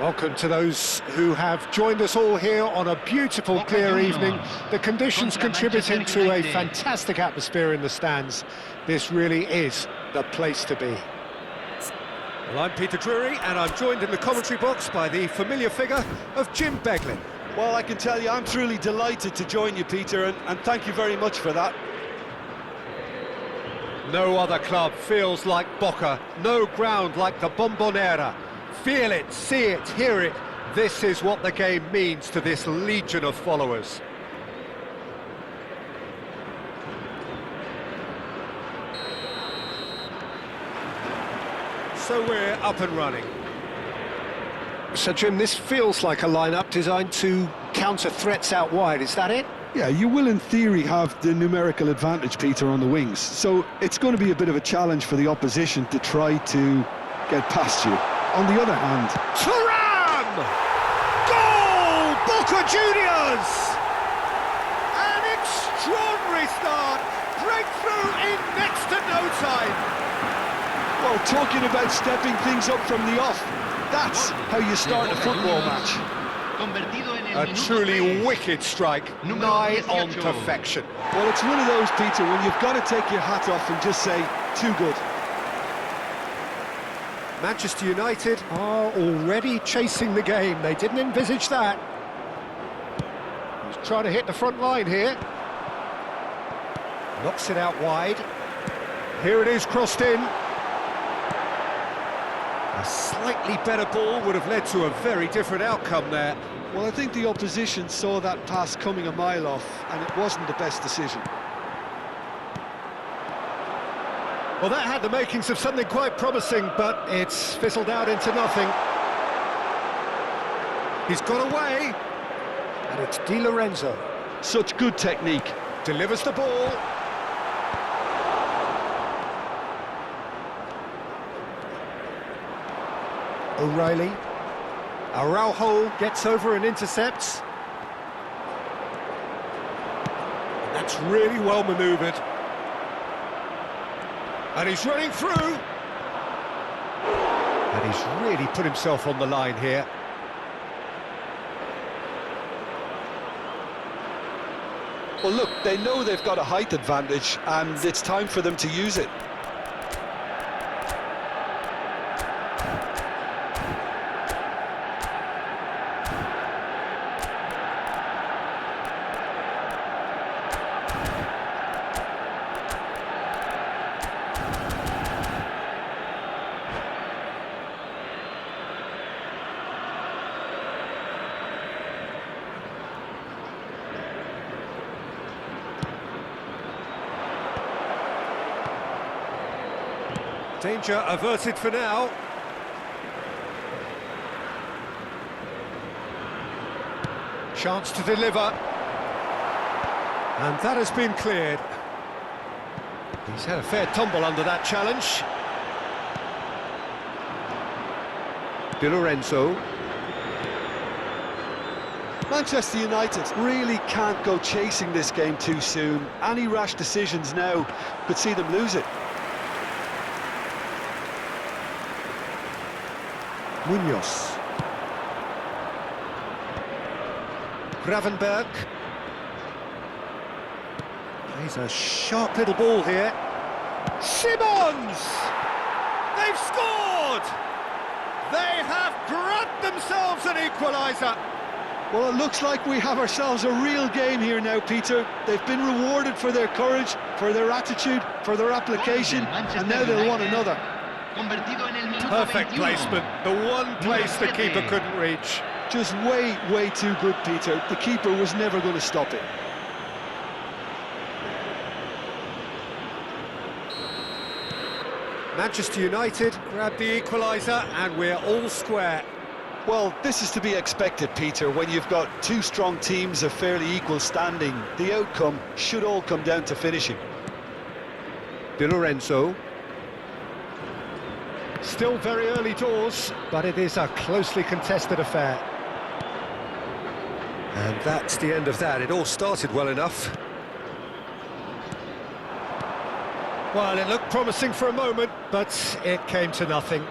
Welcome to those who have joined us all here on a beautiful, clear evening. The conditions contributing to a fantastic atmosphere in the stands. This really is the place to be. Well, I'm Peter Drury, and I'm joined in the commentary box by the familiar figure of Jim Beglin. Well, I can tell you, I'm truly delighted to join you, Peter, and thank you very much for that. No other club feels like Boca, no ground like the Bombonera. Feel it, see it, hear it. This is what the game means to this legion of followers. So we're up and running. So Jim, this feels like a lineup designed to counter threats out wide, is that it? Yeah, you will in theory have the numerical advantage, Peter, on the wings. So it's going to be a bit of a challenge for the opposition to try to get past you. On the other hand... Thuram! Goal! Boca Juniors! An extraordinary start. Breakthrough in next to no time. Well, talking about stepping things up from the off, that's how you start a football match. A truly wicked strike, nigh on perfection. Well, it's one of those, Peter, when you've got to take your hat off and just say, too good. Manchester United are already chasing the game. They didn't envisage that. He's trying to hit the front line here. Knocks it out wide. Here it is, crossed in. A slightly better ball would have led to a very different outcome there. Well, I think the opposition saw that pass coming a mile off, and it wasn't the best decision. Well, that had the makings of something quite promising, but it's fizzled out into nothing. He's got away, and it's Di Lorenzo. Such good technique. Delivers the ball. O'Reilly. Araujo gets over and intercepts. That's really well manoeuvred. And he's running through. And he's really put himself on the line here. Well, look, they know they've got a height advantage, and it's time for them to use it. Danger averted for now. Chance to deliver. And that has been cleared. He's had a fair tumble under that challenge. Di Lorenzo. Manchester United really can't go chasing this game too soon. Any rash decisions now could see them lose it. Munoz. Gravenberg. Plays a sharp little ball here. Simmons! They've scored! They have grabbed themselves an equaliser. Well, it looks like we have ourselves a real game here now, Peter. They've been rewarded for their courage, for their attitude, for their application, and now they'll want another. Perfect placement, the one place the keeper couldn't reach. Just way too good, Peter. The keeper was never going to stop it. Manchester United grab the equaliser and we're all square. Well, this is to be expected, Peter, when you've got two strong teams of fairly equal standing. The outcome should all come down to finishing. Di Lorenzo. Still very early doors, but it is a closely contested affair. And that's the end of that. It all started well enough. Well, it looked promising for a moment, but it came to nothing.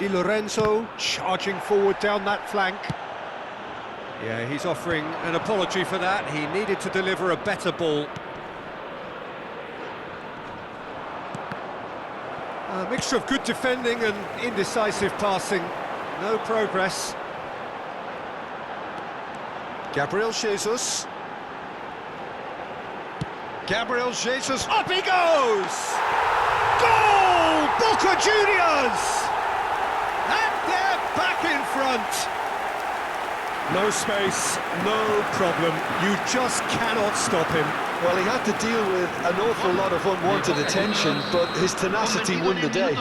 Di Lorenzo charging forward down that flank. Yeah, he's offering an apology for that. He needed to deliver a better ball. A mixture of good defending and indecisive passing. No progress. Gabriel Jesus. Gabriel Jesus, up he goes! Goal! Boca Juniors! And they're back in front. No space, no problem. You just cannot stop him. Well, he had to deal with an awful lot of unwanted attention, but his tenacity won the day.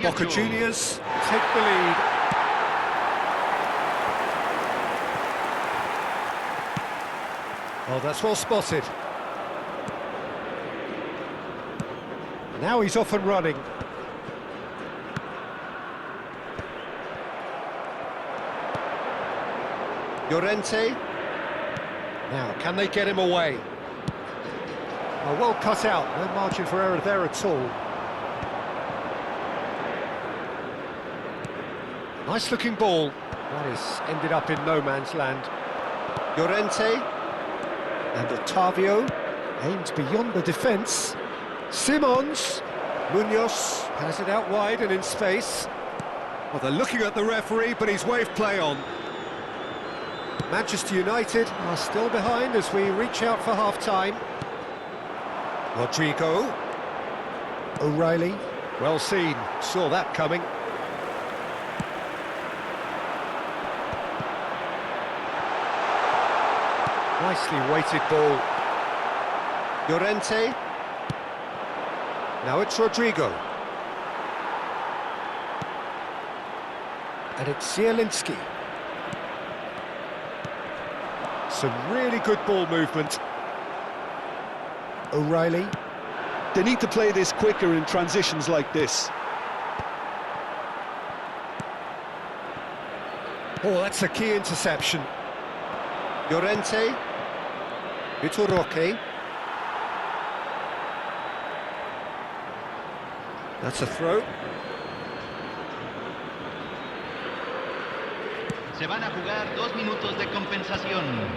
Boca Juniors take the lead. Oh, that's well spotted. Now he's off and running. Llorente. Now, can they get him away? Oh, well cut out, no margin for error there at all. Nice looking ball. That is ended up in no man's land. Llorente. And Otavio aims beyond the defence. Simons. Munoz has it out wide and in space. Well, they're looking at the referee, but he's waved play on. Manchester United are still behind as we reach out for half-time. Rodrigo. O'Reilly. Well seen. Saw that coming. Nicely weighted ball. Llorente. Now it's Rodrigo. And it's Zielinski. Some really good ball movement. O'Reilly. They need to play this quicker in transitions like this. Oh, that's a key interception. Llorente. Vitor Roque. That's a throw. Se van a jugar 2 minutos de compensación.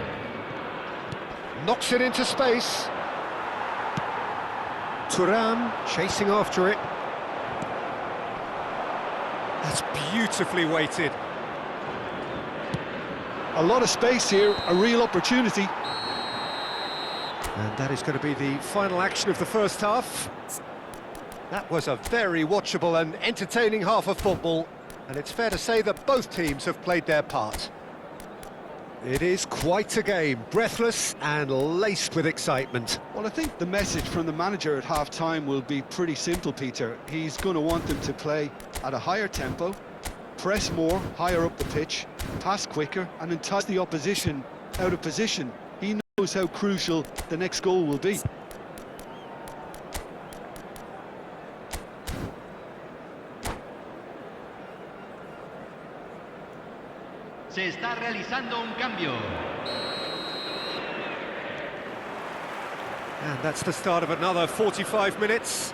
Knocks it into space. Thuram chasing after it. That's beautifully weighted. A lot of space here, a real opportunity. And that is going to be the final action of the first half. That was a very watchable and entertaining half of football, and it's fair to say that both teams have played their part. It is quite a game, breathless and laced with excitement. Well, I think the message from the manager at half-time will be pretty simple, Peter. He's going to want them to play at a higher tempo, press more, higher up the pitch, pass quicker, and entice the opposition out of position. He knows how crucial the next goal will be. Se está realizando un cambio. And that's the start of another 45 minutes.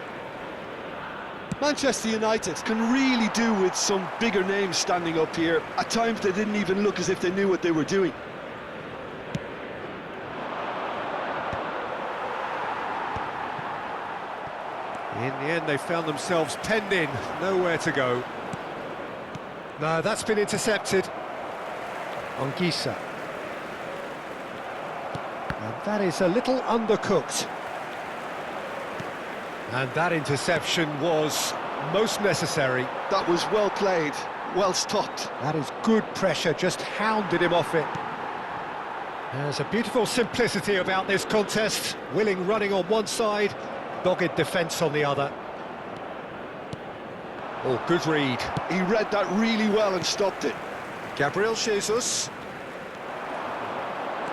Manchester United can really do with some bigger names standing up here. At times they didn't even look as if they knew what they were doing. In the end, they found themselves penned in, nowhere to go. No, that's been intercepted. Anguissa. And that is a little undercooked. And that interception was most necessary. That was well played, well stopped. That is good pressure, just hounded him off it. There's a beautiful simplicity about this contest. Willing running on one side, dogged defence on the other. Oh, good read. He read that really well and stopped it. Gabriel Jesus.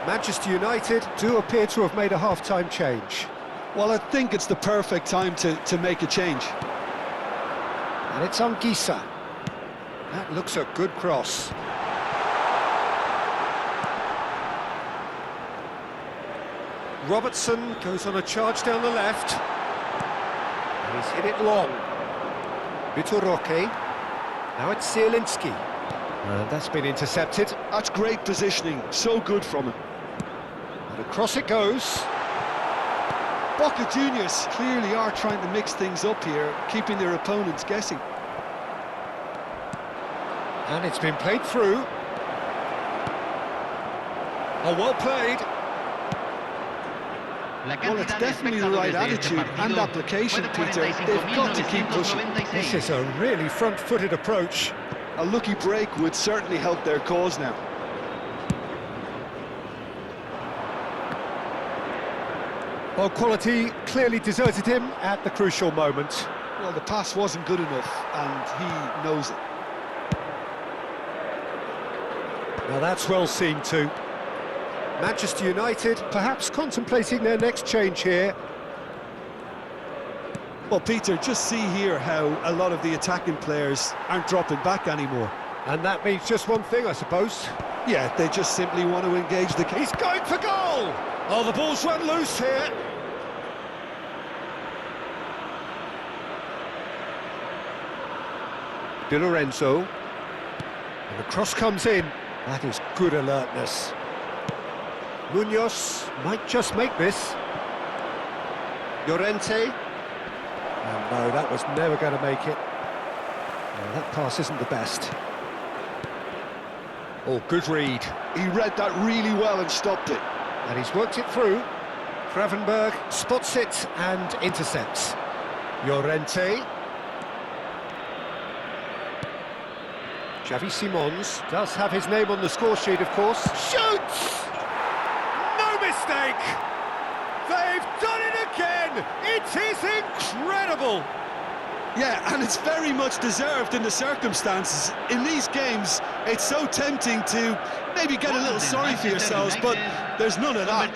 Manchester United do appear to have made a half-time change. Well, I think it's the perfect time to make a change. And it's Anguissa. That looks a good cross. Robertson goes on a charge down the left. And he's hit it long. Vitor Roque. Now it's Zielinski. And that's been intercepted. That's great positioning, so good from him. And across it goes. Boca Juniors clearly are trying to mix things up here, keeping their opponents guessing. And it's been played through. Oh, well played. Well, it's definitely the right attitude and application, Peter. They've got to keep pushing. This is a really front-footed approach. A lucky break would certainly help their cause now. Well, quality clearly deserted him at the crucial moment. Well, the pass wasn't good enough, and he knows it. Now that's well seen too. Manchester United perhaps contemplating their next change here. Well, Peter, just see here how a lot of the attacking players aren't dropping back anymore. And that means just one thing, I suppose. Yeah, they just simply want to engage the... He's going for goal! Oh, the ball's run loose here. Di Lorenzo. And the cross comes in. That is good alertness. Munoz might just make this. Llorente. Oh, no, that was never going to make it. No, that pass isn't the best. Oh, good read. He read that really well and stopped it. And he's worked it through. Gravenberg spots it and intercepts. Llorente. Xavi Simons does have his name on the score sheet, of course. Shoots! No mistake! They've done it again! It is incredible! Yeah, and it's very much deserved in the circumstances. In these games, it's so tempting to maybe get a little sorry for yourselves, but there's none of that.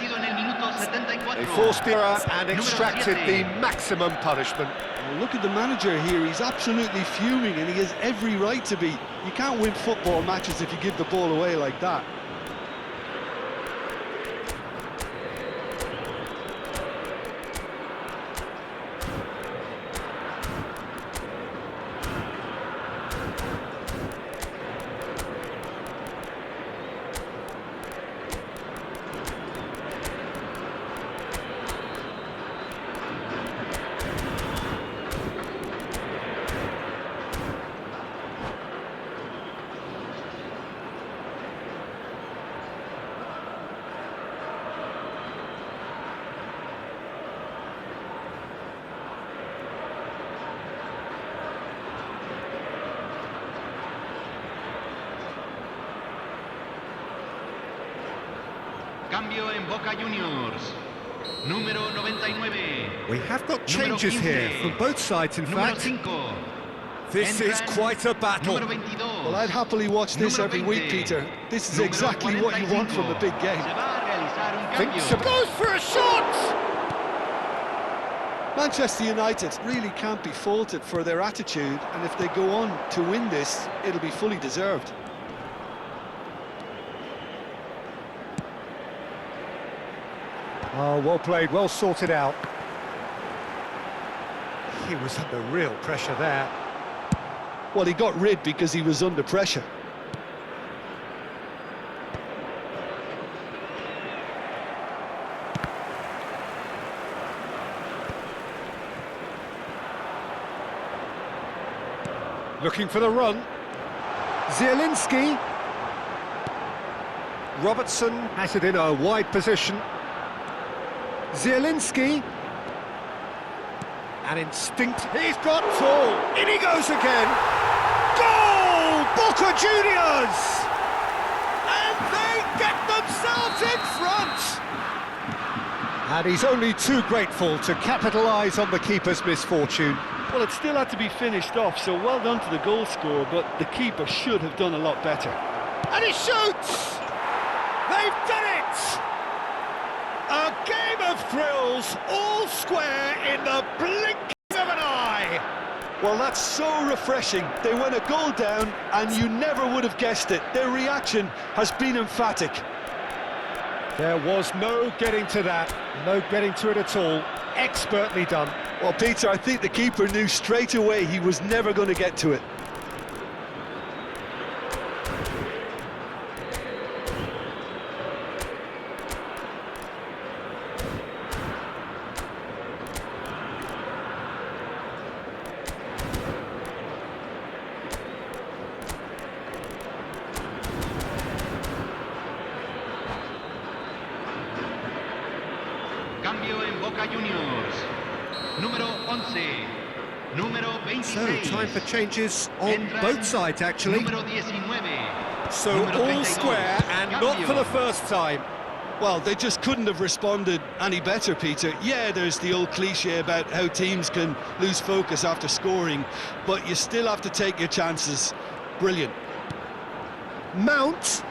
They forced the error and extracted the maximum punishment. Well, look at the manager here, he's absolutely fuming and he has every right to be. You can't win football matches if you give the ball away like that. Cambio en Boca Juniors. Número 99. We have got changes here from both sides, in Número fact. 5. This is quite a battle. Número 22. Well, I'd happily watch this every week, Peter. This is exactly what you want from a big game. Se va a realizar un Thinks cambio. goes for a shot! Manchester United really can't be faulted for their attitude, and if they go on to win this, it'll be fully deserved. Oh, well played, well sorted out. He was under real pressure there. Well, he got rid because he was under pressure. Looking for the run. Zielinski. Robertson has it in a wide position. Zielinski. An instinct. He's got full. In he goes again. Goal! Boca Juniors! And they get themselves in front! And he's only too grateful to capitalise on the keeper's misfortune. Well, it still had to be finished off, so well done to the goal scorer, but the keeper should have done a lot better. And he shoots! They've done it! A game of thrills, all square in the blink of an eye! Well, that's so refreshing. They went a goal down, and you never would have guessed it. Their reaction has been emphatic. There was no getting to that, no getting to it at all. Expertly done. Well, Peter, I think the keeper knew straight away he was never going to get to it. Cambio en Boca Juniors. Número 11. Número 26. So, time for changes on both sides, actually. Número 19. So, Número all 32. square, and not for the first time. Well, they just couldn't have responded any better, Peter. Yeah, there's the old cliche about how teams can lose focus after scoring, but you still have to take your chances. Brilliant. Mount.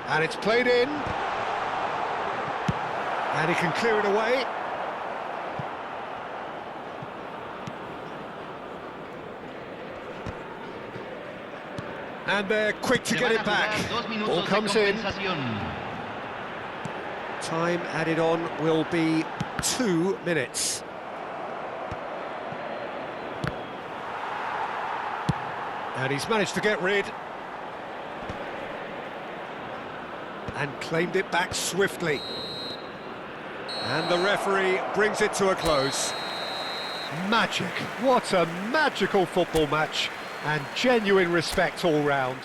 And it's played in. And he can clear it away. And they're quick to get it back. Ball comes in. Time added on will be 2 minutes. And he's managed to get rid. And claimed it back swiftly. And the referee brings it to a close. Magic. What a magical football match. And genuine respect all round.